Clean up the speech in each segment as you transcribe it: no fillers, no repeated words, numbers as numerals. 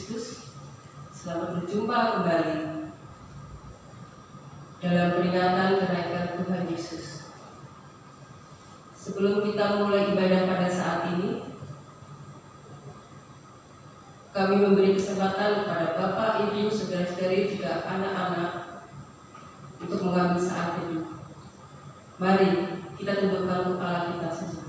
Kristus, selamat berjumpa kembali dalam peringatan kenaikan Tuhan Yesus. Sebelum kita mulai ibadah pada saat ini, kami memberi kesempatan kepada Bapak, Ibu, saudara-saudari, juga anak-anak untuk mengambil saat teduh. Mari kita tundukkan kepala kita sejenak.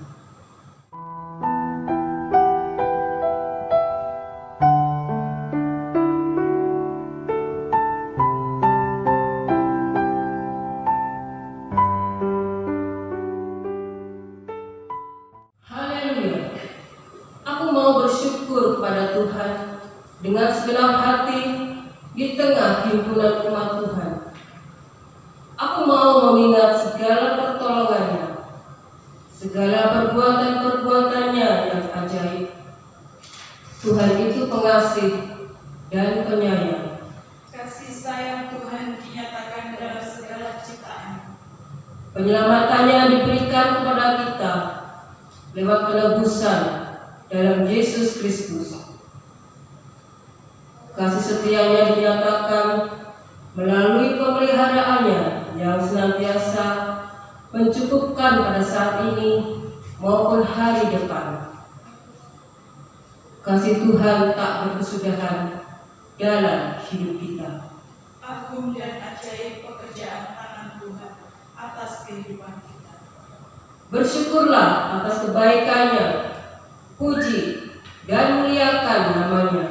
Haleluya. Aku mau bersyukur kepada Tuhan dengan segenap hati di tengah himpunan umat Tuhan. Aku mau mengingat segala pertolongannya, segala perbuatan-perbuatannya yang ajaib. Tuhan itu pengasih dan penyayang. Kasih sayang Tuhan dinyatakan dalam segala ciptaan. Penyelamatannya diberikan kepada kita lewat penebusan dalam Yesus Kristus. Kasih setianya dinyatakan melalui pemeliharaannya yang senantiasa mencukupkan pada saat ini maupun hari depan. Kasih Tuhan tak berkesudahan dalam hidup kita. Agung dan ajaib pekerjaan tangan Tuhan atas kehidupan kita. Bersyukurlah atas kebaikannya, puji dan muliakan namanya.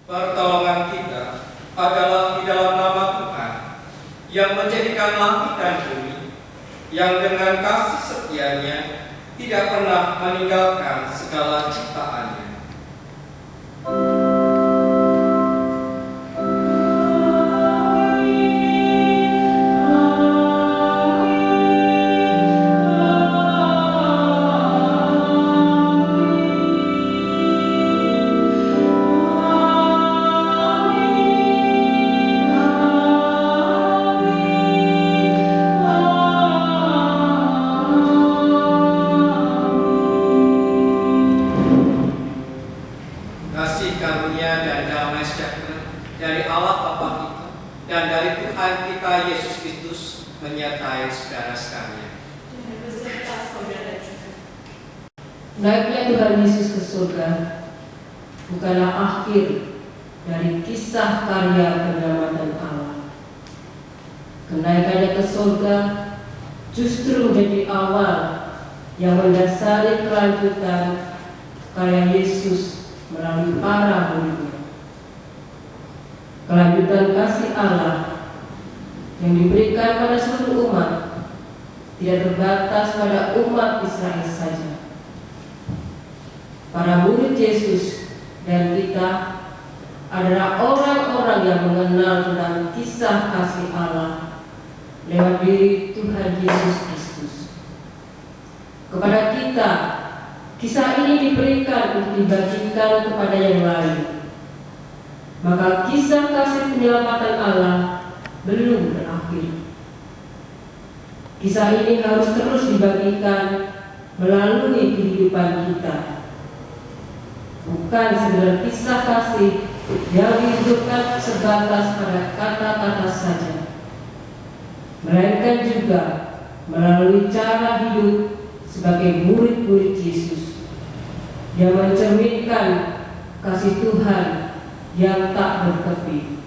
Pertolongan kita adalah di dalam nama Tuhan yang menjadikan langit dan bumi, yang dengan kasih setianya tidak pernah meninggalkan segala ciptaannya. dari Allah Bapa kita dan dari Tuhan kita Yesus Kristus menyertai saudara sekalian. Dan beserta saudara juga. Naiknya Tuhan Yesus ke surga bukanlah akhir dari kisah karya penyelamatan Allah. Kenaikannya ke surga justru menjadi awal yang mendasari kelanjutan karya Yesus melalui para muridnya. Kelanjutan kasih Allah yang diberikan pada seluruh umat tidak terbatas pada umat Israel saja. Para murid Yesus dan kita adalah orang-orang yang mengenal tentang kisah kasih Allah lewat diri Tuhan Yesus Kristus. Kepada kita, kisah ini diberikan untuk dibagikan kepada yang lain. Maka kisah kasih penyelamatan Allah belum berakhir. Kisah ini harus terus dibagikan melalui kehidupan kita. Bukan sekedar kisah kasih yang dihidupkan sebatas pada kata-kata saja, melainkan juga melalui cara hidup sebagai murid-murid Yesus yang mencerminkan kasih Tuhan yang tak bertepi.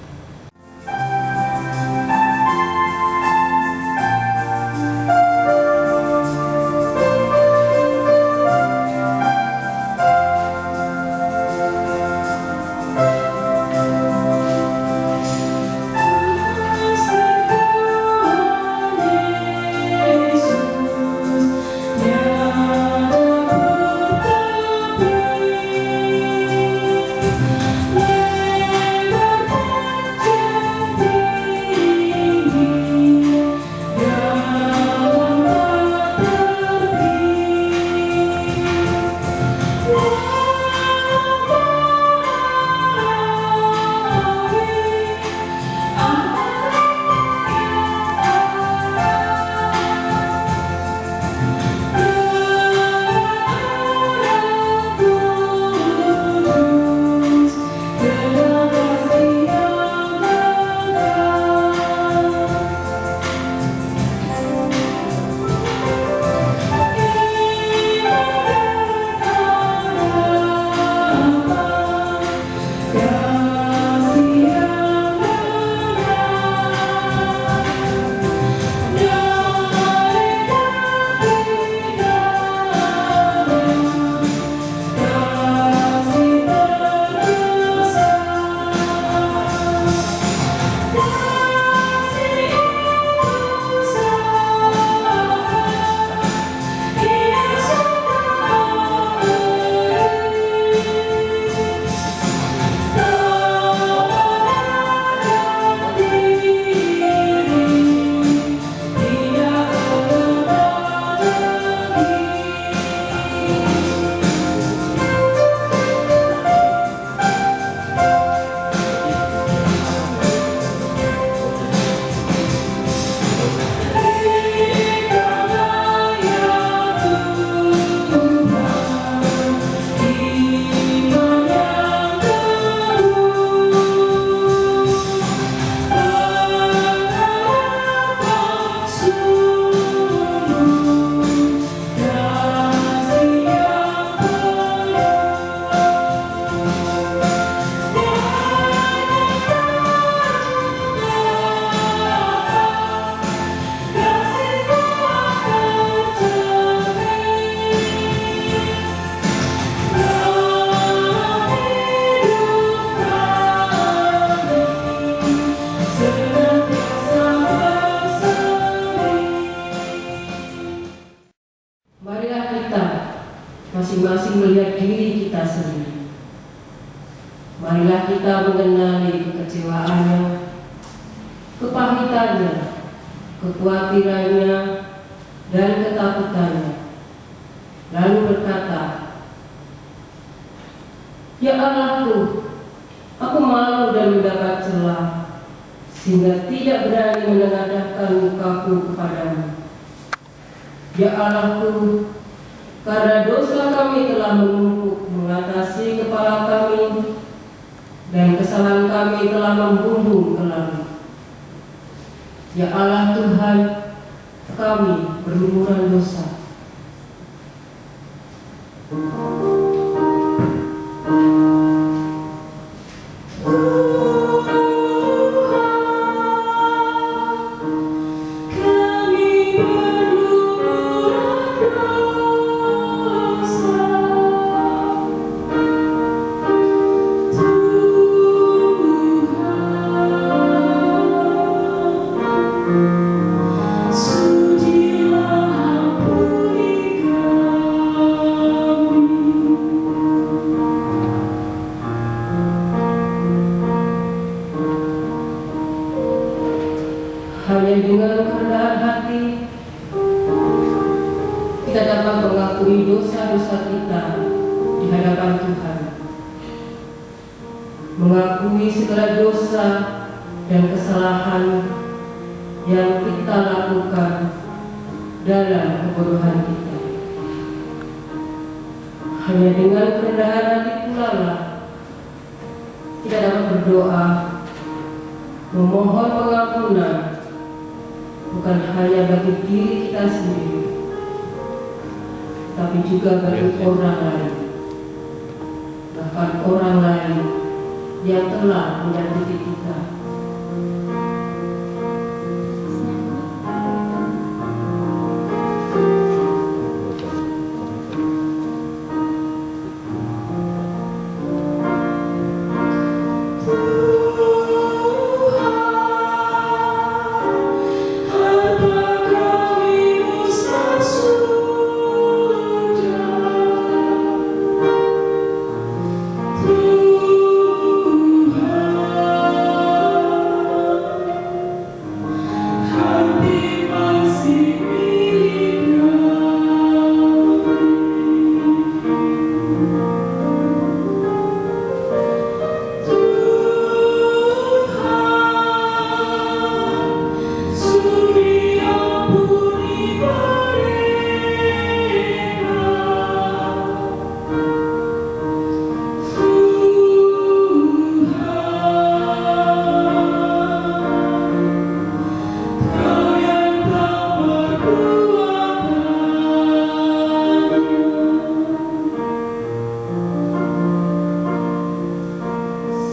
Masing-masing melihat diri kita sendiri. Marilah kita mengenali kekecewaannya, kepahitannya, kekhawatirannya, dan ketakutannya. Lalu berkata, "Ya Allahku, aku malu dan mendapat celah, sehingga tidak berani menengadahkan mukaku kepadamu. Ya Allahku, karena dosa kami telah menumpuk mengatasi kepala kami, dan kesalahan kami telah membumbung ke langit. Ya Allah Tuhan, kami berlumuran dosa. Hanya dengan kerendahan hati kita dapat mengakui dosa-dosa kita di hadapan Tuhan, mengakui segala dosa dan kesalahan yang kita lakukan dalam kebodohan kita. Hanya dengan kerendahan hati pula lah kita dapat berdoa, memohon pengampunan, bukan hanya bagi diri kita sendiri, tapi juga bagi orang lain, bahkan orang lain yang telah menyakiti kita.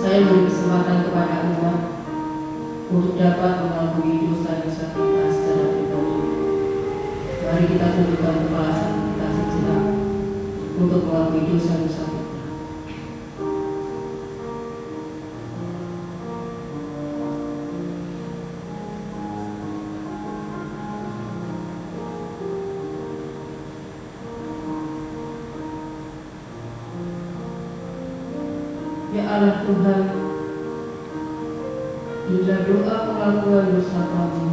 Saya beri kesempatan kepada umat untuk dapat mengakui dosa-dosa kita secara pribadi. Mari kita tundukkan kepala kita sejenak untuk mengakui dosa-dosa kita. Ya Allah Tuhan, inilah doa pengakuan dosa kami.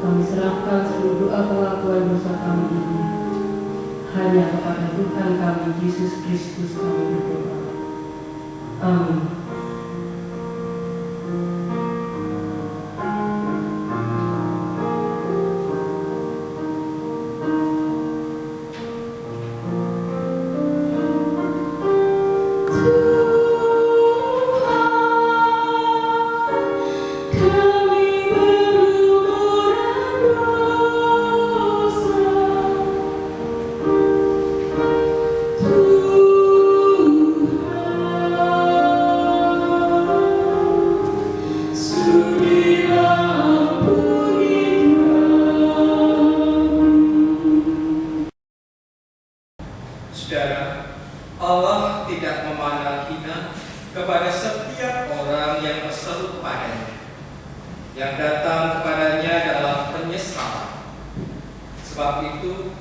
Kami serahkan seluruh doa pengakuan dosa kami ini hanya kepada Tuhan kami Yesus Kristus kami berdoa. Amin. Saudara, Allah tidak memandang hina kepada setiap orang yang berseru padanya, yang datang kepadanya dalam penyesalan. Sebab itu,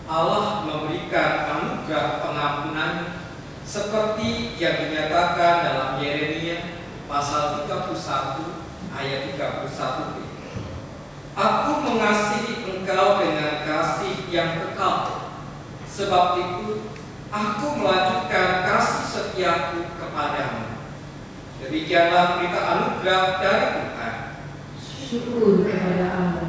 Allah memberikan anugerah pengampunan seperti yang dinyatakan dalam Yeremia pasal 31 ayat 31b. Aku mengasihi engkau dengan kasih yang kekal. Sebab itu, aku melanjutkan kasih setiaku kepadamu. Demikianlah berita anugerah dari Tuhan. Syukur kepada Allah.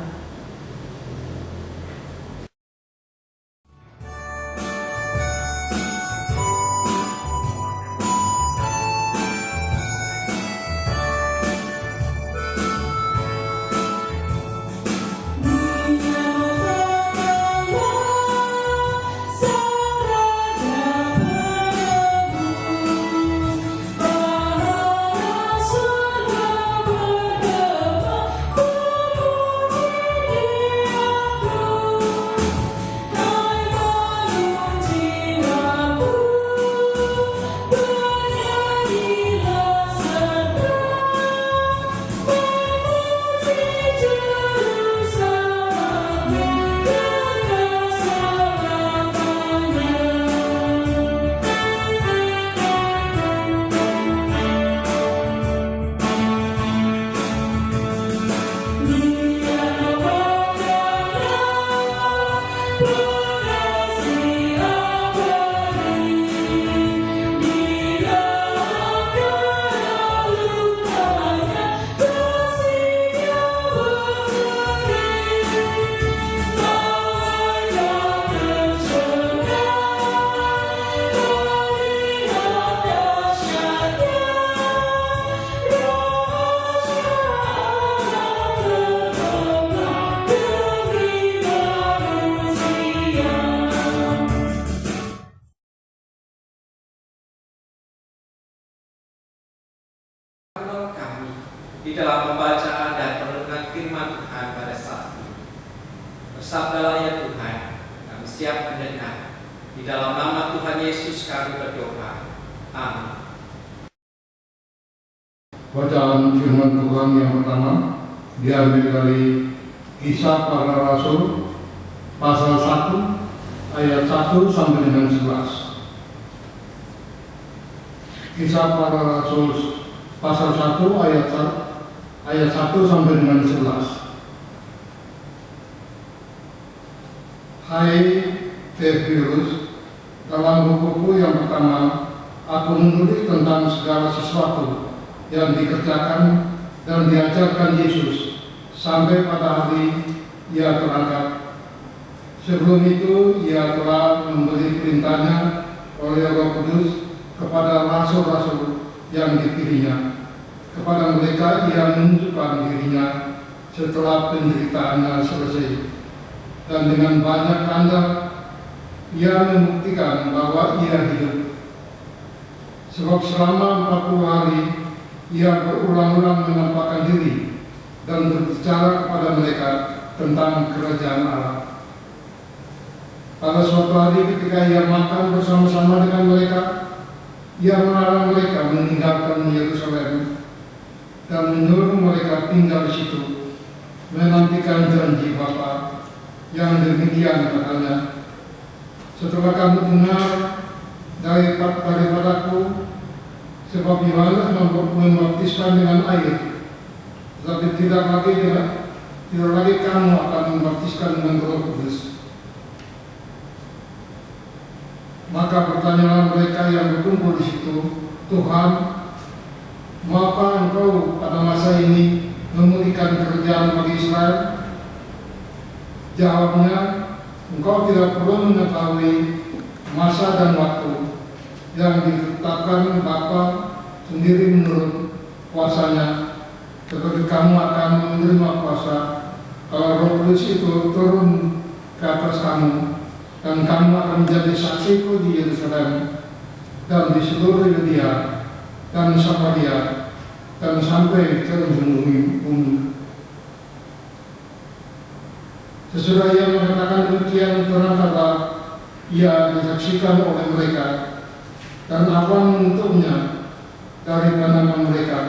di dalam pembacaan dan perenungan firman Tuhan pada saat ini. Bersabdalah ya Tuhan, kami siap mendengar. Di dalam nama Tuhan Yesus kami berdoa. Amin. Bacaan firman Tuhan yang pertama diambil dari Kisah Para Rasul pasal 1 ayat 1 sampai dengan 11. Kisah Para Rasul pasal 1 ayat 1 sampai dengan 11. Hai Theophilus, dalam bukuku yang pertama aku menulis tentang segala sesuatu yang dikerjakan dan diajarkan Yesus sampai pada hari ia terangkat. Sebelum itu ia telah memberi perintahnya oleh Roh Kudus kepada rasul-rasul yang dipilihnya. Kepada mereka ia menunjukkan dirinya setelah penderitaannya selesai, dan dengan banyak tanda ia membuktikan bahwa ia hidup. Sebab selama 40 hari ia berulang-ulang menampakkan diri dan berbicara kepada mereka tentang kerajaan Allah. Pada suatu hari ketika ia makan bersama-sama dengan mereka, ia melarang mereka meninggalkan Yerusalem dan menyuruh mereka tinggal di situ, menantikan janji Bapa yang demikian katanya. Setelah kamu dengar daripadaku, sebab Yohanes membaptiskan dengan air, tetapi tidak lagi kamu akan membaptiskan dengan Roh Kudus. Maka bertanyalah mereka yang berkumpul di situ, Tuhan, maukah Engkau pada masa ini memulihkan kerajaan bagi Israel? Jawabnya, Engkau tidak perlu mengetahui masa dan waktu yang ditetapkan Bapa sendiri menurut kuasanya, tetapi kamu akan menerima kuasa kalau Roh Kudus itu turun ke atas kamu, dan kamu akan menjadi saksiku di Yerusalem dan di seluruh Yudea dan Samaria dan sampai ke ujung bumi. Sesudah ia mengatakan demikian, terangkatlah ia disaksikan oleh mereka, dan awan menutupnya dari pandangan mereka.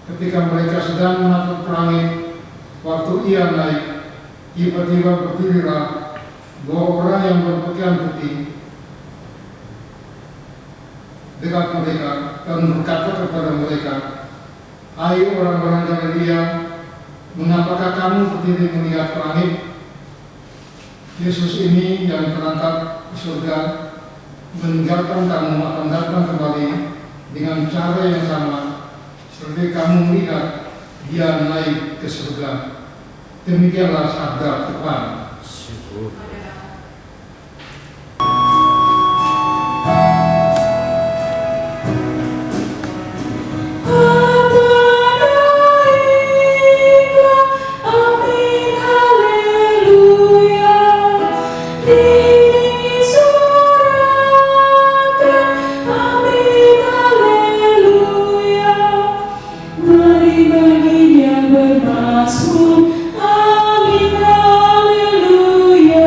Ketika mereka sedang menatap langit, waktu ia naik, tiba-tiba berdirilah 2 orang yang berpakaian putih dekat mereka dan berkata kepada mereka, hai orang-orang Galilea, mengapakah kamu berdiri melihat ke langit? Yesus ini yang terangkat ke surga meninggalkan kamu akan datang kembali dengan cara yang sama seperti kamu melihat dia naik ke surga. Demikianlah sabda Tuhan. Bermasmur, amin, haleluya.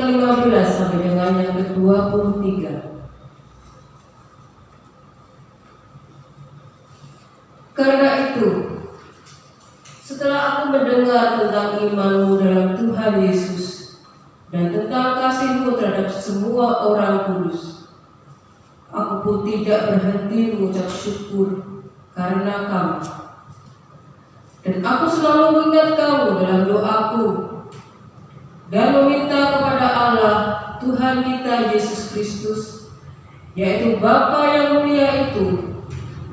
ke-15 sampai dengan yang ke-23. Karena itu, setelah aku mendengar tentang imanmu dalam Tuhan Yesus dan tentang kasihmu terhadap semua orang kudus, aku pun tidak berhenti mengucap syukur karena kamu. Dan aku selalu mengingat kamu dalam doaku dan meminta kepada Allah Tuhan kita Yesus Kristus, yaitu Bapa yang mulia itu,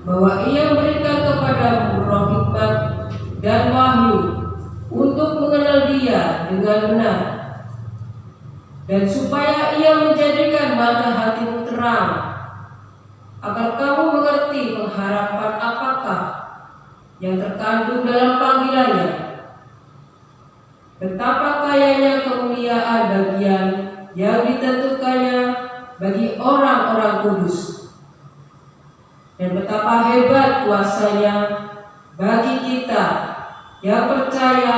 bahwa Ia memberikan kepadamu roh hikmat dan wahyu untuk mengenal Dia dengan benar, dan supaya Ia menjadikan mata hatimu terang, agar kamu mengerti pengharapan apakah yang terkandung dalam panggilannya, betapa kayanya kemuliaan bagian yang ditentukannya bagi orang-orang kudus, dan betapa hebat kuasanya bagi kita yang percaya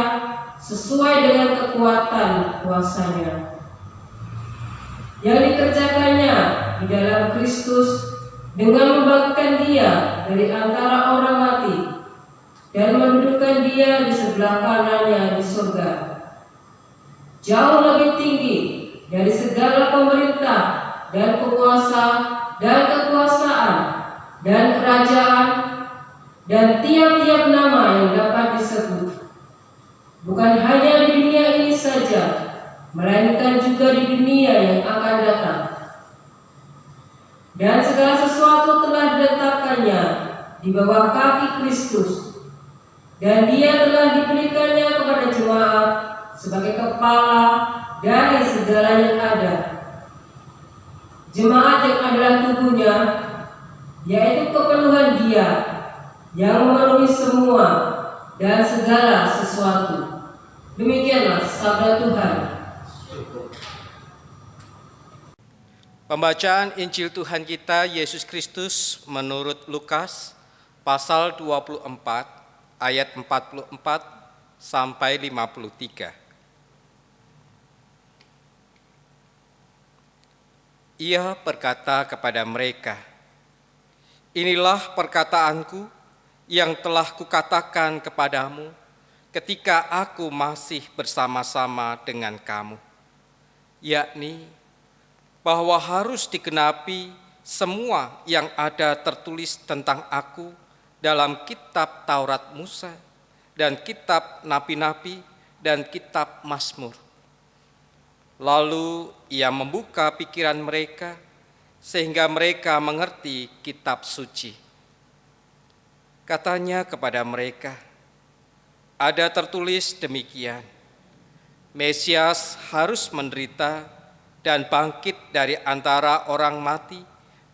sesuai dengan kekuatan kuasanya yang dikerjakannya di dalam Kristus dengan membangkitkan Dia dari antara orang mati dan mendudukkan Dia di sebelah kanannya di surga, jauh lebih tinggi dari segala pemerintah dan penguasa dan kekuasaan dan kerajaan dan tiap-tiap nama yang dapat disebut, bukan hanya di dunia ini saja, melainkan juga di dunia yang akan datang. Dan segala sesuatu telah diletakkannya di bawah kaki Kristus, dan Dia telah diberikannya kepada jemaat sebagai kepala dari segala yang ada. Jemaat yang adalah tubuhnya, yaitu kepenuhan Dia yang memenuhi semua dan segala sesuatu. Demikianlah sabda Tuhan. Pembacaan Injil Tuhan kita Yesus Kristus menurut Lukas pasal 24 ayat 44 sampai 53. Ia berkata kepada mereka, "Inilah perkataanku yang telah kukatakan kepadamu ketika aku masih bersama-sama dengan kamu, yakni bahwa harus digenapi semua yang ada tertulis tentang aku dalam kitab Taurat Musa dan kitab nabi-nabi dan kitab Mazmur." Lalu Ia membuka pikiran mereka sehingga mereka mengerti kitab suci. Katanya kepada mereka, "Ada tertulis demikian, Mesias harus menderita dan bangkit dari antara orang mati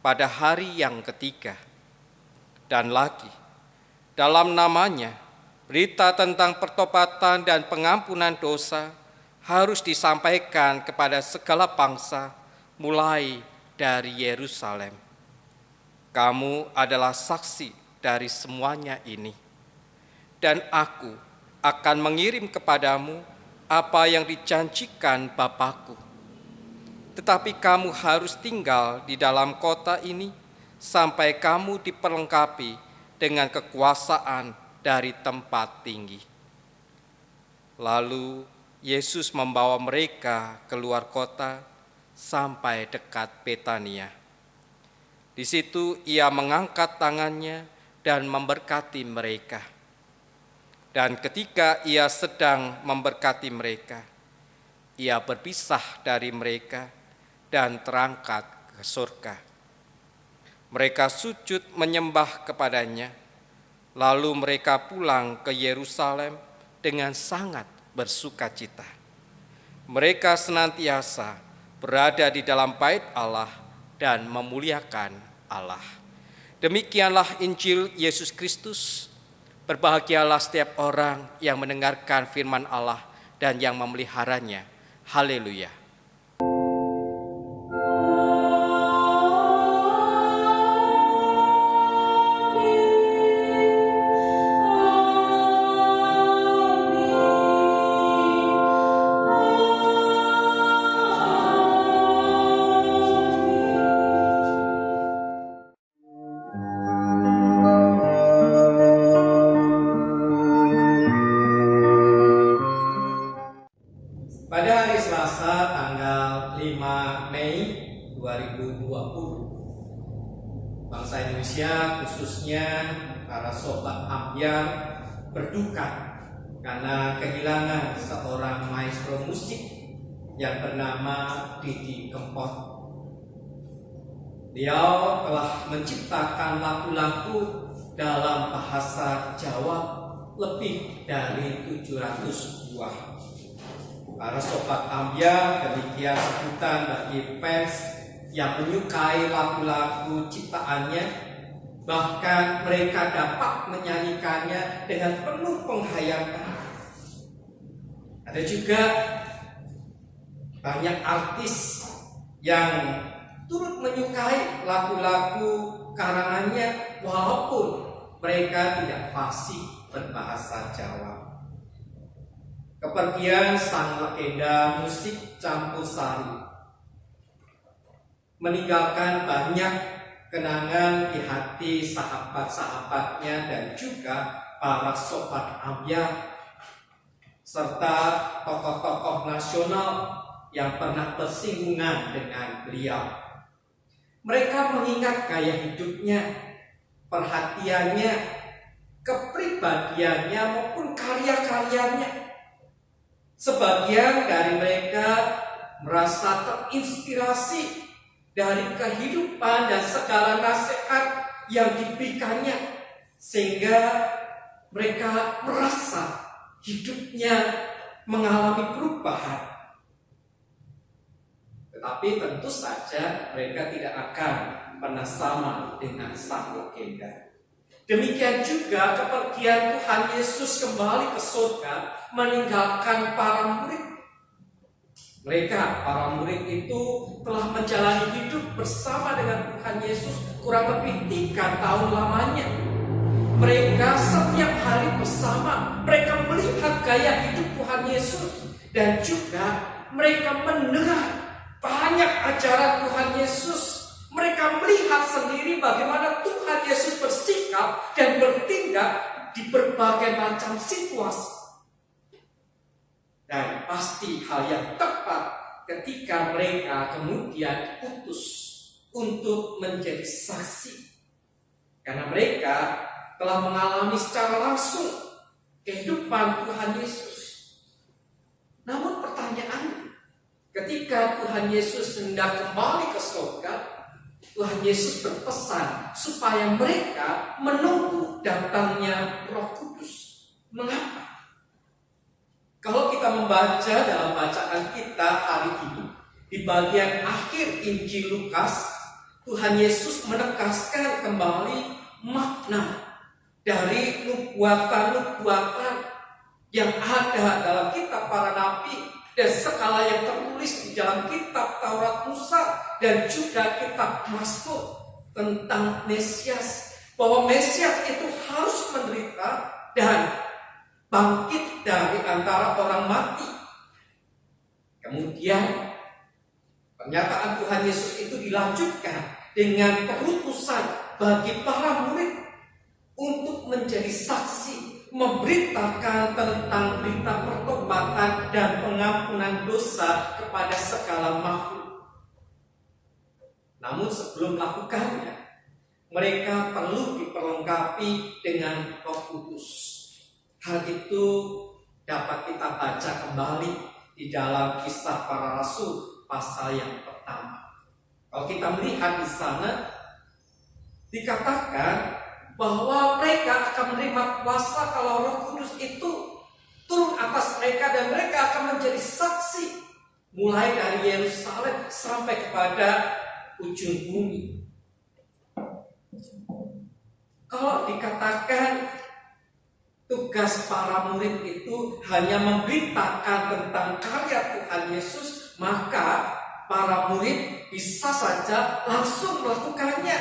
pada hari yang ketiga. Dan lagi, dalam namanya, berita tentang pertobatan dan pengampunan dosa harus disampaikan kepada segala bangsa, mulai dari Yerusalem. Kamu adalah saksi dari semuanya ini. Dan aku akan mengirim kepadamu apa yang dijanjikan Bapa-Ku. Tetapi kamu harus tinggal di dalam kota ini sampai kamu diperlengkapi dengan kekuasaan dari tempat tinggi." Lalu Yesus membawa mereka keluar kota sampai dekat Betania. Di situ Ia mengangkat tangannya dan memberkati mereka. Dan ketika Ia sedang memberkati mereka, Ia berpisah dari mereka dan terangkat ke surga. Mereka sujud menyembah kepadanya, lalu mereka pulang ke Yerusalem dengan sangat bersukacita. Mereka senantiasa berada di dalam bait Allah dan memuliakan Allah. Demikianlah Injil Yesus Kristus. Berbahagialah setiap orang yang mendengarkan firman Allah dan yang memeliharanya. Haleluya. Indonesia, khususnya para sobat ambyar, berduka karena kehilangan seorang maestro musik yang bernama Didi Kempot. Beliau telah menciptakan lagu-lagu dalam bahasa Jawa lebih dari 700 buah. Para sobat ambyar, demikian sebutan bagi fans yang menyukai lagu-lagu ciptaannya, bahkan mereka dapat menyanyikannya dengan penuh penghayatan. Ada juga banyak artis yang turut menyukai lagu-lagu karangannya walaupun mereka tidak fasih berbahasa Jawa. Kepergian sang legenda musik campur-sari meninggalkan banyak kenangan di hati sahabat-sahabatnya dan juga para sobat ambyar serta tokoh-tokoh nasional yang pernah bersinggungan dengan beliau. Mereka mengingat gaya hidupnya, perhatiannya, kepribadiannya maupun karya-karyanya. Sebagian dari mereka merasa terinspirasi dari kehidupan dan segala nasihat yang diberikannya, sehingga mereka merasa hidupnya mengalami perubahan. Tetapi tentu saja mereka tidak akan pernah sama dengan sang legenda. Demikian juga kepergian Tuhan Yesus kembali ke surga meninggalkan para murid. Mereka, para murid itu telah menjalani hidup bersama dengan Tuhan Yesus kurang lebih 3 tahun lamanya. Mereka setiap hari bersama, mereka melihat gaya hidup Tuhan Yesus dan juga mereka mendengar banyak ajaran Tuhan Yesus. Mereka melihat sendiri bagaimana Tuhan Yesus bersikap dan bertindak di berbagai macam situasi. Dan pasti hal yang tepat ketika mereka kemudian diutus untuk menjadi saksi. Karena mereka telah mengalami secara langsung kehidupan Tuhan Yesus. Namun pertanyaannya, ketika Tuhan Yesus hendak kembali ke surga, Tuhan Yesus berpesan supaya mereka menunggu datangnya Roh Kudus. Mengapa? Kalau kita membaca dalam bacaan kita hari ini, di bagian akhir Injil Lukas, Tuhan Yesus menegaskan kembali makna dari nubuatan-nubuatan yang ada dalam kitab para nabi dan segala yang tertulis di dalam kitab Taurat Musa dan juga kitab Mazmur tentang Mesias, bahwa Mesias itu harus menderita dan bangkit dari antara orang mati. Kemudian pernyataan Tuhan Yesus itu dilanjutkan dengan perutusan bagi para murid untuk menjadi saksi, memberitakan tentang berita pertobatan dan pengampunan dosa kepada segala makhluk. Namun sebelum melakukannya, mereka perlu diperlengkapi dengan Roh Kudus. Hal itu dapat kita baca kembali di dalam Kisah Para Rasul pasal yang pertama. Kalau kita melihat di sana, dikatakan bahwa mereka akan menerima kuasa kalau Roh Kudus itu turun atas mereka dan mereka akan menjadi saksi mulai dari Yerusalem sampai kepada ujung bumi. Kalau dikatakan tugas para murid itu hanya memberitakan tentang karya Tuhan Yesus, maka para murid bisa saja langsung melakukannya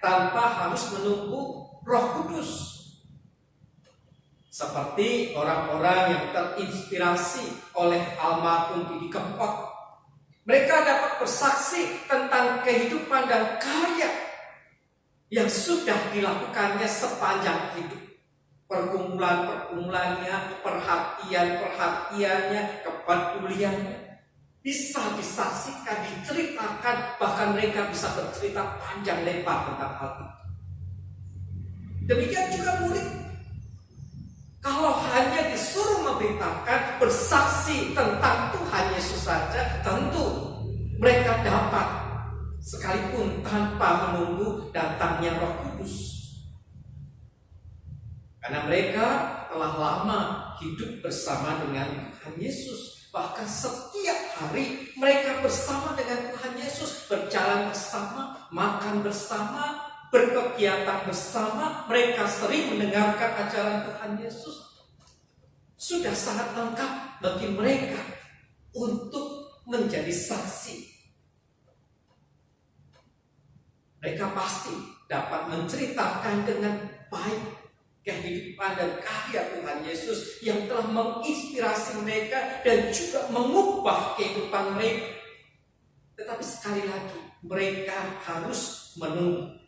tanpa harus menunggu Roh Kudus. Seperti orang-orang yang terinspirasi oleh almarhum Didi Kempot. Mereka dapat bersaksi tentang kehidupan dan karya yang sudah dilakukannya sepanjang hidup. Pergumulan-pergumulannya, perhatian-perhatiannya, kepeduliannya bisa disaksikan, diceritakan, bahkan mereka bisa bercerita panjang lebar tentang hal itu. Demikian juga murid. Kalau hanya disuruh memberitakan, bersaksi tentang Tuhan Yesus saja, tentu mereka dapat, sekalipun tanpa menunggu datangnya Roh Kudus. Karena mereka telah lama hidup bersama dengan Tuhan Yesus. Bahkan setiap hari mereka bersama dengan Tuhan Yesus, berjalan bersama, makan bersama, berkegiatan bersama. Mereka sering mendengarkan ajaran Tuhan Yesus. Sudah sangat lengkap bagi mereka untuk menjadi saksi. Mereka pasti dapat menceritakan dengan baik kehidupan dan karya Tuhan Yesus yang telah menginspirasi mereka dan juga mengubah kehidupan mereka. Tetapi sekali lagi, mereka harus menunggu.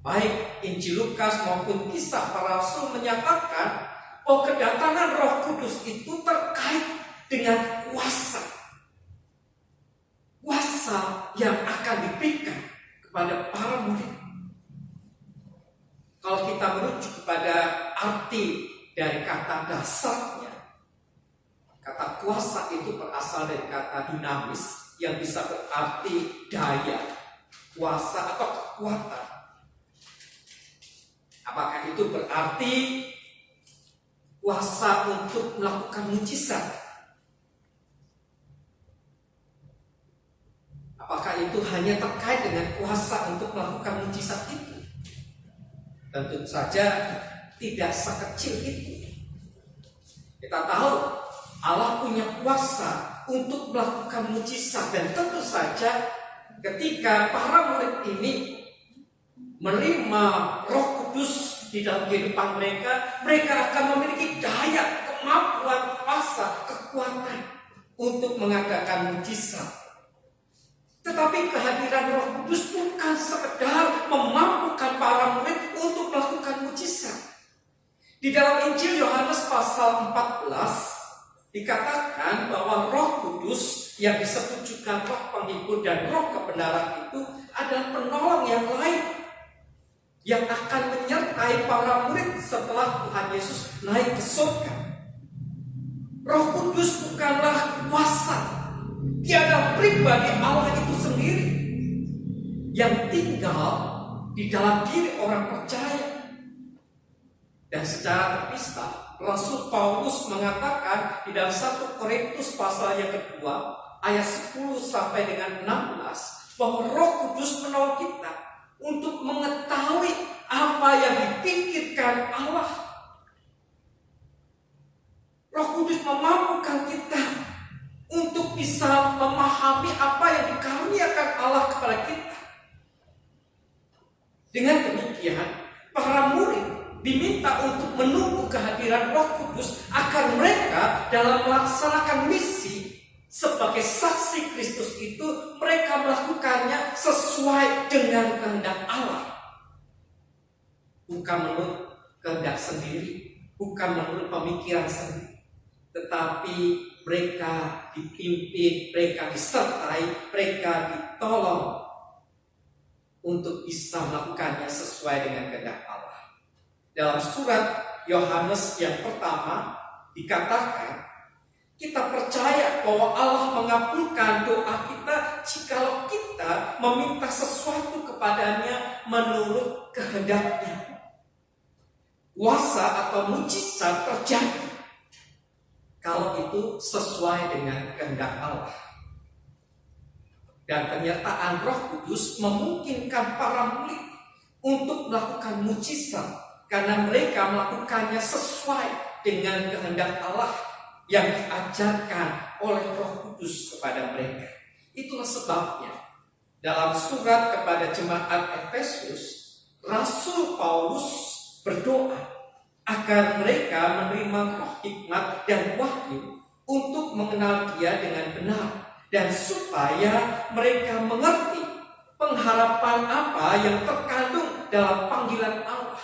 Baik Injil Lukas maupun Kisah Para Rasul menyatakan bahwa kedatangan Roh Kudus itu terkait dengan kuasa. Kuasa yang akan diberikan kepada para murid. Kalau kita merujuk kepada arti dari kata dasarnya, kata kuasa itu berasal dari kata dinamis yang bisa berarti daya, kuasa atau kekuatan. Apakah itu berarti kuasa untuk melakukan mujizat? Apakah itu hanya terkait dengan kuasa untuk melakukan mujizat itu? Tentu saja tidak sekecil itu. Kita tahu Allah punya kuasa untuk melakukan mujizat, dan tentu saja ketika para murid ini menerima Roh Kudus di dalam kehidupan mereka, mereka akan memiliki daya, kemampuan, kuasa, kekuatan untuk mengadakan mujizat. Tetapi kehadiran Roh Kudus bukan sekedar memampukan para murid untuk melakukan mujizat. Di dalam Injil Yohanes pasal 14 dikatakan bahwa Roh Kudus yang disebut juga Roh Penghibur dan Roh Kebenaran itu adalah penolong yang lain yang akan menyertai para murid setelah Tuhan Yesus naik ke surga. Roh Kudus bukanlah kuasa, dia adalah pribadi Allah itu sendiri yang tinggal di dalam diri orang percaya. Dan secara terpisah, Rasul Paulus mengatakan di dalam 1 Korintus pasal yang kedua ayat 10 sampai dengan 16 bahwa Roh Kudus menolong kita untuk mengetahui apa yang dipikirkan Allah. Roh Kudus memampukan kita untuk bisa memahami apa yang dikaruniakan Allah kepada kita. Dengan demikian, para murid diminta untuk menunggu kehadiran Roh Kudus agar mereka dalam melaksanakan misi sebagai saksi Kristus itu, mereka melakukannya sesuai dengan kehendak Allah. Bukan menurut kehendak sendiri, bukan menurut pemikiran sendiri, tetapi mereka dipimpin, mereka disertai, mereka ditolong untuk bisa melakukannya sesuai dengan kehendak Allah. Dalam surat Yohanes yang pertama dikatakan, kita percaya bahwa Allah mengabulkan doa kita jikalau kita meminta sesuatu kepadanya menurut kehendaknya. Kuasa atau mujizat terjadi kalau itu sesuai dengan kehendak Allah. Dan penyertaan Roh Kudus memungkinkan para murid untuk melakukan mujizat karena mereka melakukannya sesuai dengan kehendak Allah yang diajarkan oleh Roh Kudus kepada mereka. Itulah sebabnya dalam surat kepada jemaat Efesus, Rasul Paulus berdoa agar mereka menerima roh hikmat dan wahyu untuk mengenal Dia dengan benar, dan supaya mereka mengerti pengharapan apa yang terkandung dalam panggilan Allah.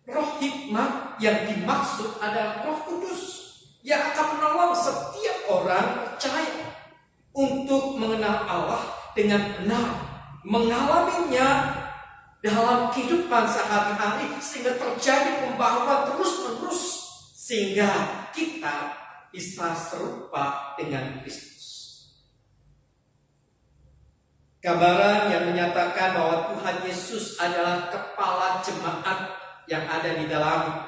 Roh hikmat yang dimaksud adalah Roh Kudus yang akan menolong setiap orang percaya untuk mengenal Allah dengan benar, mengalaminya dalam kehidupan sehari-hari, sehingga terjadi pembaharuan terus-menerus, sehingga kita bisa serupa dengan Kristus. Gambaran yang menyatakan bahwa Tuhan Yesus adalah kepala jemaat yang ada di dalam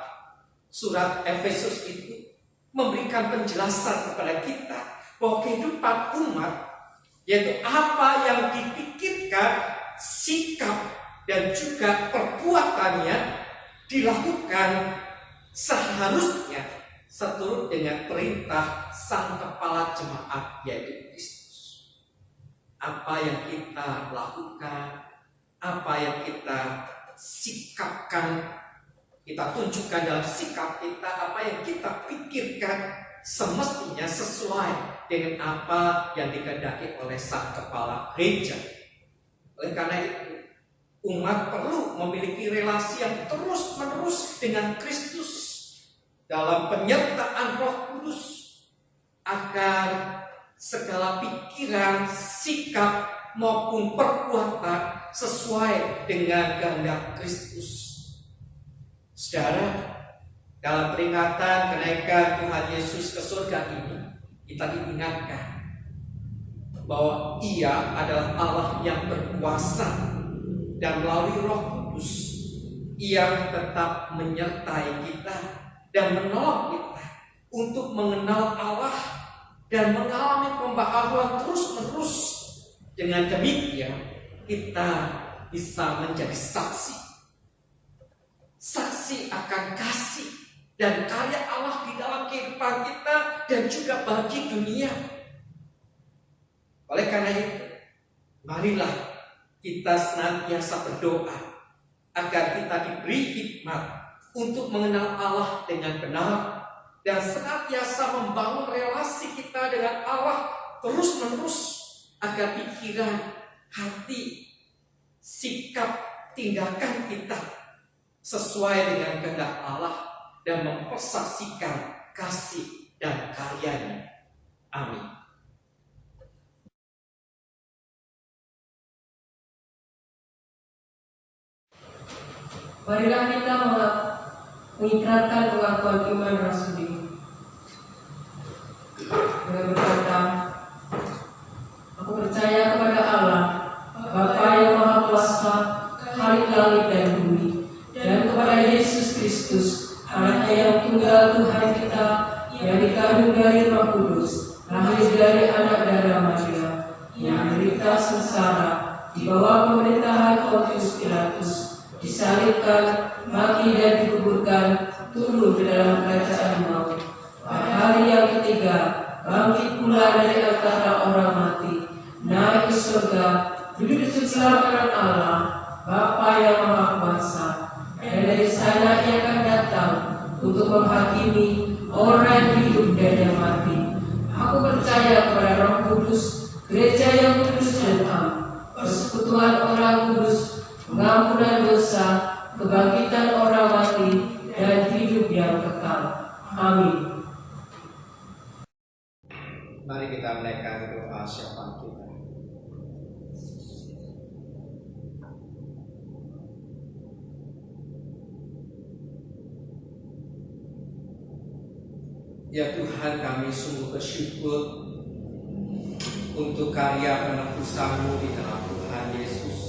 surat Efesus itu memberikan penjelasan kepada kita bahwa kehidupan umat, yaitu apa yang dipikirkan, sikap, dan juga perbuatannya dilakukan seharusnya seturut dengan perintah Sang Kepala Jemaat, yaitu Kristus. Apa yang kita lakukan, apa yang kita sikapkan, kita tunjukkan dalam sikap kita, apa yang kita pikirkan semestinya sesuai dengan apa yang dikehendaki oleh Sang Kepala Gereja. Oleh karena itu, umat perlu memiliki relasi yang terus-menerus dengan Kristus dalam penyertaan Roh Kudus, agar segala pikiran, sikap maupun perbuatan sesuai dengan kehendak Kristus. Saudara, dalam peringatan kenaikan Tuhan Yesus ke surga ini, kita diingatkan bahwa Ia adalah Allah yang berkuasa, dan melalui Roh Kudus Ia tetap menyertai kita dan menolong kita untuk mengenal Allah dan mengalami pembaharuan terus-menerus. Dengan demikian kita bisa menjadi saksi akan kasih dan karya Allah di dalam kehidupan kita dan juga bagi dunia. Oleh karena itu, marilah kita senantiasa berdoa agar kita diberi hikmat untuk mengenal Allah dengan benar dan senantiasa membangun relasi kita dengan Allah terus-menerus, agar pikiran, hati, sikap, tindakan kita sesuai dengan kehendak Allah dan mempersaksikan kasih dan karya-Nya. Amin. Marilah kita mengikrarkan pengakuan iman rasuli dengan berkata, aku percaya kepada Allah, Bapa yang Maha Kuasa, Khalik langit dan bumi, dan kepada Yesus Kristus, Anaknya yang tunggal Tuhan kita, yang dikandung dari Roh Kudus, lahir dari anak darah Maria, yang menderita sengsara di bawah pemerintahan Pontius Pilatus, disalibkan, mati dan dikuburkan, turun ke dalam kerajaan maut. Pada hari yang ketiga, bangkit pula dari antara orang mati, naik ke surga, duduk di sebelah kanan Allah, Bapa yang Maha Kuasa, dan dari sana Ia akan datang untuk menghakimi orang yang hidup dan yang mati. Aku percaya kepada Roh Kudus, gereja yang kudus dan am, persekutuan orang kudus, pengampunan dosa, kebangkitan orang mati, dan hidup yang kekal. Amin. Mari kita menaikkan doa syafaat kita. Ya Tuhan, kami sungguh bersyukur untuk karya penebusan-Mu di dalam Tuhan Yesus,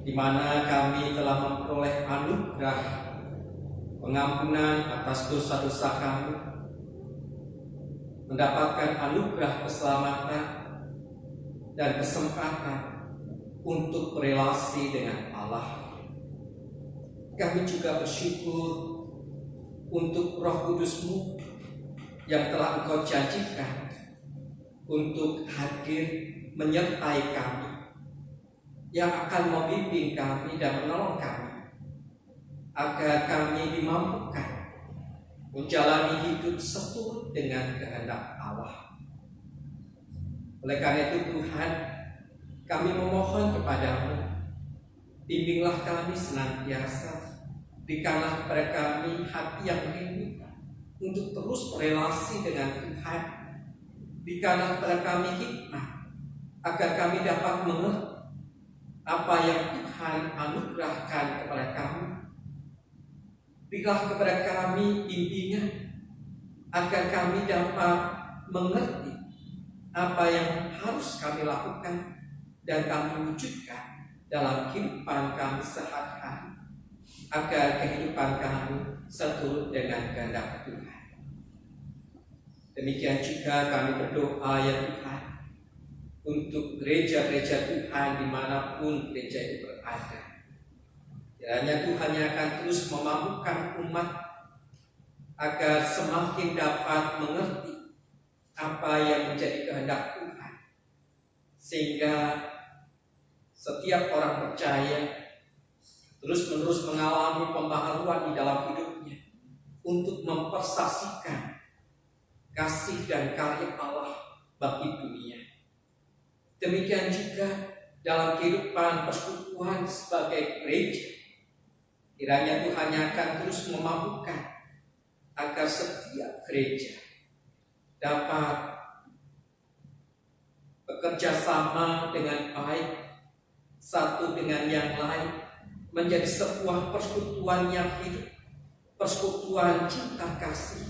di mana kami telah memperoleh anugerah pengampunan atas dosa-dosa kami, mendapatkan anugerah keselamatan dan kesempatan untuk berelasi dengan Allah. Kami juga bersyukur untuk Roh Kudus-Mu yang telah Engkau janjikan untuk hadir menyertai kami, yang akan membimbing kami dan menolong kami, agar kami dimampukan menjalani hidup seturut dengan kehendak Allah. Oleh karena itu Tuhan, kami memohon kepadamu, bimbinglah kami senantiasa, berikanlah kepada kami hati yang rindu untuk terus berelasi dengan Tuhan. Berikanlah kepada kami hikmat agar kami dapat mengerti apa yang Tuhan anugerahkan kepada kami. Berilah kepada kami bimbingan agar kami dapat mengerti apa yang harus kami lakukan dan kami wujudkan dalam kehidupan kami sehari-hari, agar kehidupan kami seturut dengan kehendak Tuhan. Demikian juga kami berdoa ya Tuhan untuk gereja-gereja Tuhan dimanapun gereja itu berada. Kiranya Tuhan yang akan terus memampukan umat agar semakin dapat mengerti apa yang menjadi kehendak Tuhan, sehingga setiap orang percaya terus-menerus mengalami pembaharuan di dalam hidupnya untuk mempersaksikan kasih dan karya Allah bagi dunia. Demikian juga dalam kehidupan persekutuan sebagai gereja, kiranya Tuhan yang akan terus memampukan agar setiap gereja dapat bekerja sama dengan baik satu dengan yang lain, menjadi sebuah persekutuan yang hidup, persekutuan cinta kasih,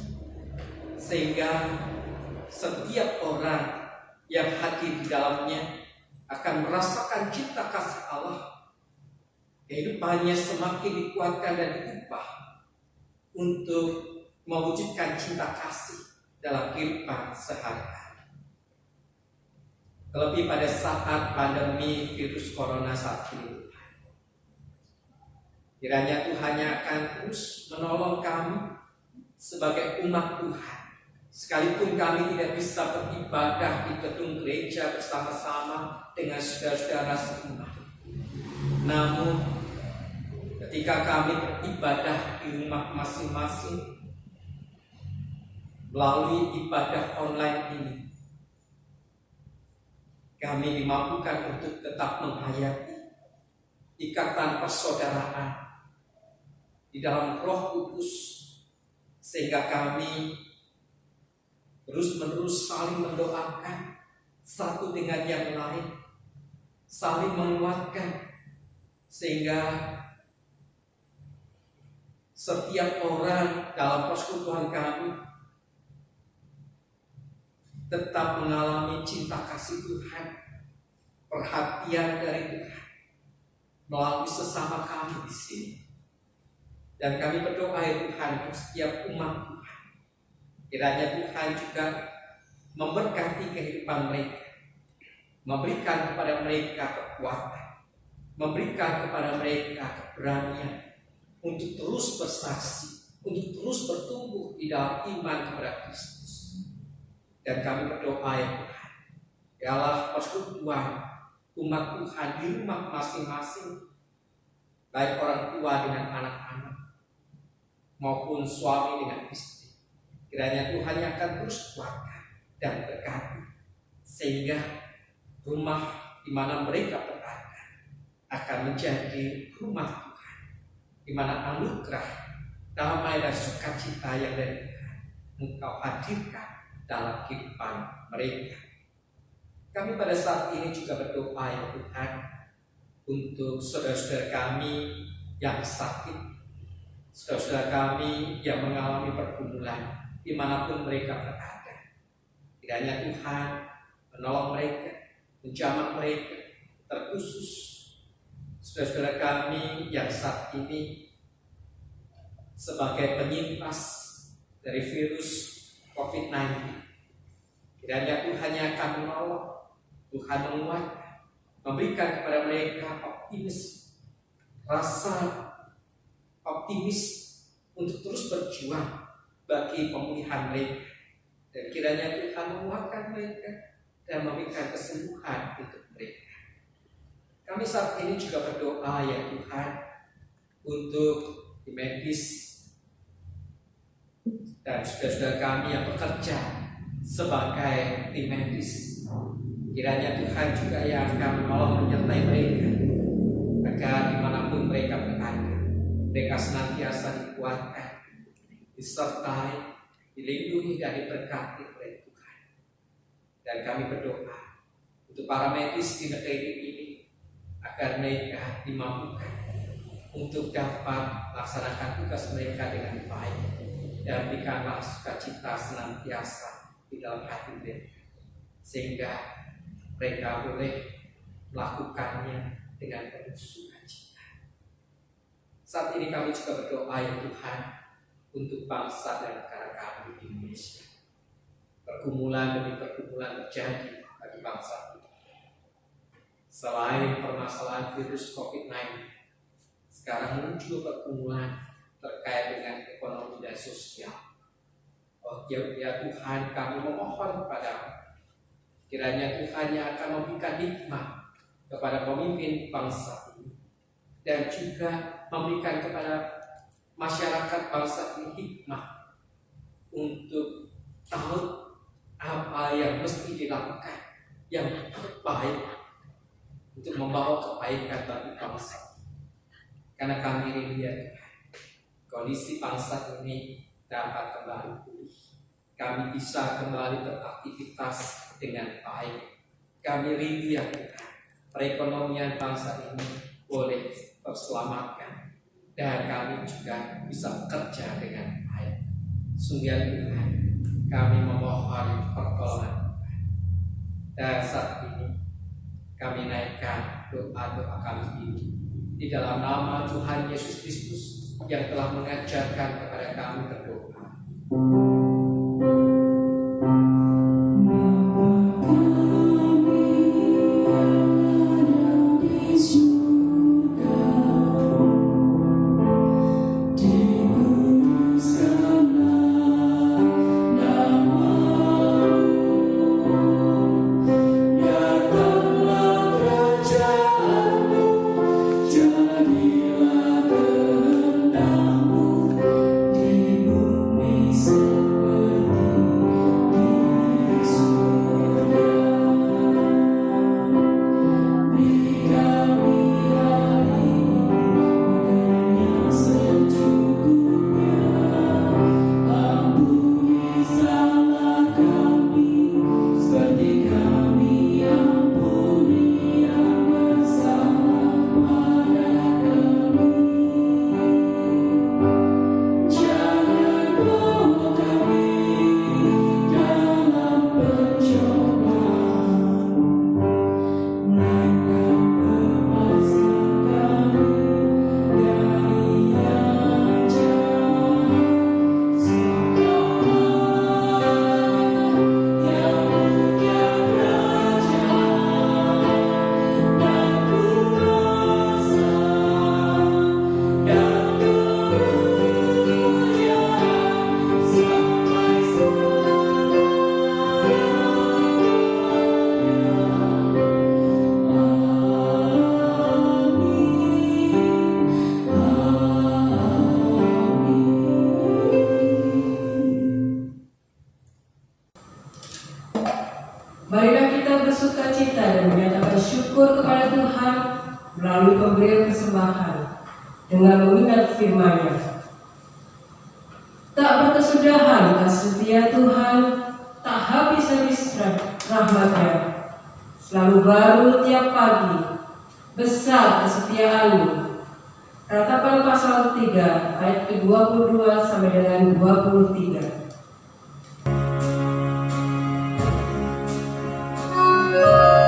sehingga setiap orang yang hadir di dalamnya akan merasakan cinta kasih Allah. Kehidupannya semakin dikuatkan dan diubah untuk mewujudkan cinta kasih dalam kehidupan sehari-hari. Terlebih pada saat pandemi virus corona saat ini, kiranya Tuhan yang akan terus menolong kami sebagai umat Tuhan. Sekalipun kami tidak bisa beribadah di gedung gereja bersama-sama dengan saudara-saudara seiman, namun ketika kami beribadah di rumah masing-masing melalui ibadah online ini, kami dimampukan untuk tetap menghayati ikatan persaudaraan di dalam Roh Kudus, sehingga kami terus-menerus saling mendoakan satu dengan yang lain, saling menguatkan, sehingga setiap orang dalam persekutuan kami tetap mengalami cinta kasih Tuhan, perhatian dari Tuhan melalui sesama kami di sini. Dan kami berdoa ya Tuhan untuk setiap umat Tuhan, kiranya Tuhan juga memberkati kehidupan mereka, memberikan kepada mereka kekuatan, memberikan kepada mereka keberanian untuk terus bersaksi, untuk terus bertumbuh di dalam iman kepada Kristus. Dan kami berdoa ya Tuhan, biarlah persekutuan umat Tuhan di rumah masing-masing, baik orang tua dengan anak-anak maupun suami dengan istri, kiranya Tuhan yang akan terus kuatkan dan berkati, sehingga rumah di mana mereka berada akan menjadi rumah Tuhan, di mana anugerah, damai dan sukacita yang dari Tuhan Engkau hadirkan dalam kehidupan mereka. Kami pada saat ini juga berdoa ya Tuhan untuk saudara-saudara kami yang sakit, saudara-saudara kami yang mengalami pergumulan dimanapun mereka berada. Kiranya Tuhan menolong mereka, menjamah mereka, terkhusus saudara-saudara kami yang saat ini sebagai penyintas dari virus COVID-19. Kiranya Tuhan yang akan menolong, Tuhan menguatkan, memberikan kepada mereka optimis, rasa optimis untuk terus berjuang bagi pemulihan mereka. Dan kiranya Tuhan menguatkan mereka dan memberikan kesembuhan untuk mereka. Kami saat ini juga berdoa ya Tuhan untuk tim medis dan saudara-saudara kami yang bekerja sebagai tim medis. Kiranya Tuhan juga yang akan menolong menyertai mereka, agar dimanapun mereka berada, mereka senantiasa dikuatkan, disertai, dilindungi dan diberkati oleh Tuhan. Dan kami berdoa, untuk para medis di negeri ini, agar mereka dimampukan untuk dapat melaksanakan tugas mereka dengan baik, dan berikanlah sukacita senantiasa di dalam hati mereka, sehingga mereka boleh melakukannya dengan penuh sukacita. Saat ini kami juga berdoa ya Tuhan untuk bangsa dan negara kami di Indonesia. Pergumulan demi pergumulan terjadi bagi bangsa kita. Selain permasalahan virus COVID-19, sekarang muncul pergumulan terkait dengan ekonomi dan sosial. Oh ya Tuhan, kami memohon kepada-Mu, kiranya Tuhan yang akan memberikan hikmah kepada pemimpin bangsa ini, dan juga memberikan kepada masyarakat bangsa ini hikmah untuk tahu apa yang mesti dilakukan yang terbaik untuk membawa kebaikan bagi bangsa. Karena kami rindu ya Tuhan, kondisi bangsa ini dapat kembali pulih. Kami bisa kembali beraktivitas dengan baik. Kami rindu ya Tuhan, perekonomian bangsa ini boleh terselamatkan, dan kami juga bisa bekerja dengan baik. Sungguh ya Tuhan, kami memohon pertolongan Tuhan. Dan saat ini kami naikkan doa-doa kami ini di dalam nama Tuhan Yesus Kristus yang telah mengajarkan kepada kami berdoa. Marilah kita bersukacita dan menyatakan syukur kepada Tuhan melalui pemberian persembahan dengan mengingat firman-Nya. Tak berkesudahan kasih setia Tuhan, tak habis-habis rahmat-Nya, selalu baru tiap pagi, besar kesetiaan-Mu. Ratapan pasal 3 ayat ke-22 sampai dengan 23. Yeah.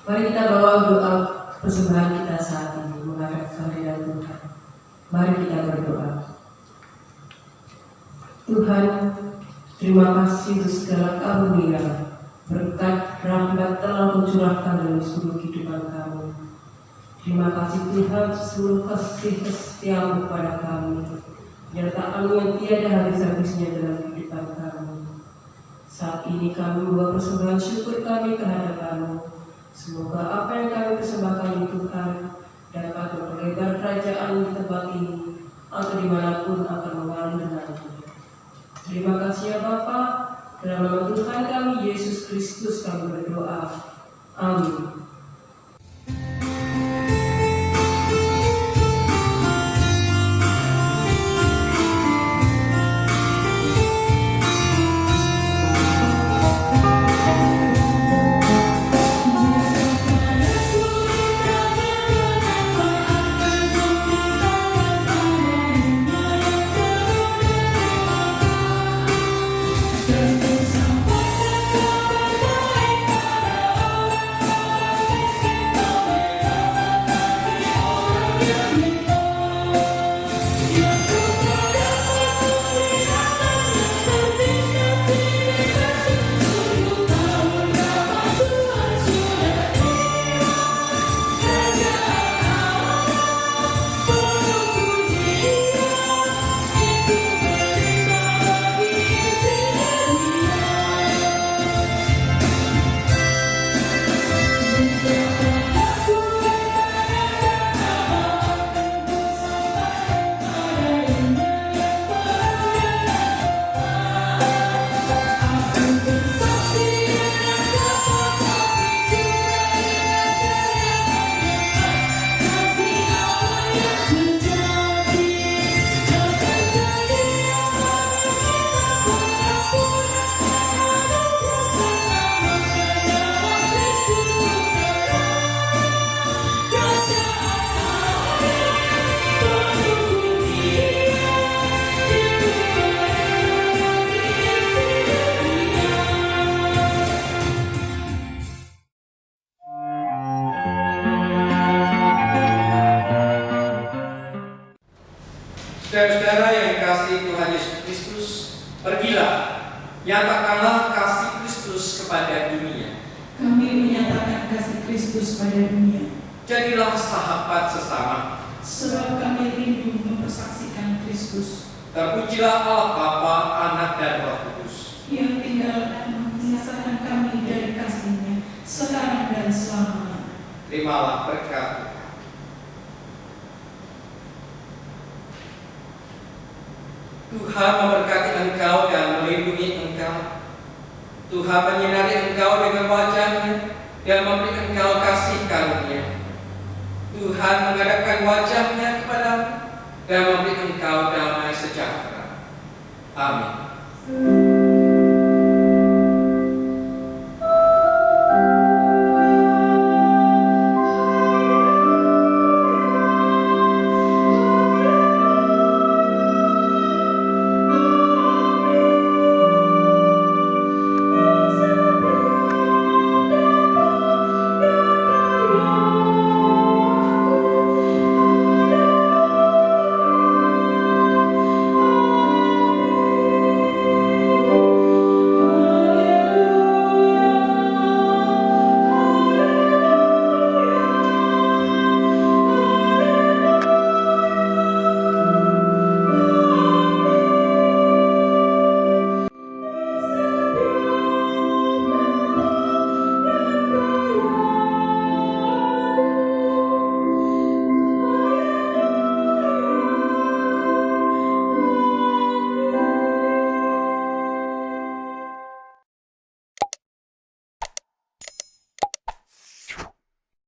Mari kita bawa doa persembahan kita saat ini menghadap kehadiran Tuhan. Mari kita berdoa. Tuhan, terima kasih untuk segala karunia, berkat rahmat telah mencurahkan dalam seluruh kehidupan kami. Terima kasih Tuhan seluruh kasih setiamu kepada kami, nyertaan yang tiada habis-habisnya dalam kehidupan kami. Saat ini kami membawa persembahan syukur kami kehadapan-Mu. Semoga apa yang kami persembahkan ini Tuhan dapat memperlebar kerajaan di tempat ini atau dimanapun akan mengalir nanti. Terima kasih ya Bapa, dalam nama Tuhan kami Yesus Kristus kami berdoa. Amin. Saudara-saudara yang dikasihi Tuhan Yesus Kristus, pergilah, nyatakanlah kasih Kristus kepada dunia. Kami menyatakan kasih Kristus pada dunia. Jadilah sahabat sesama. Sebab kami rindu mempersaksikan Kristus. Terpujilah Allah Bapa, Anak dan Roh Kudus, yang tinggal dan mengisahkan kami dari kasih-Nya sekarang dan selamanya. terimalah berkat. Tuhan memberkati engkau dan melindungi engkau. Tuhan menyinari engkau dengan wajah-Nya dan memberi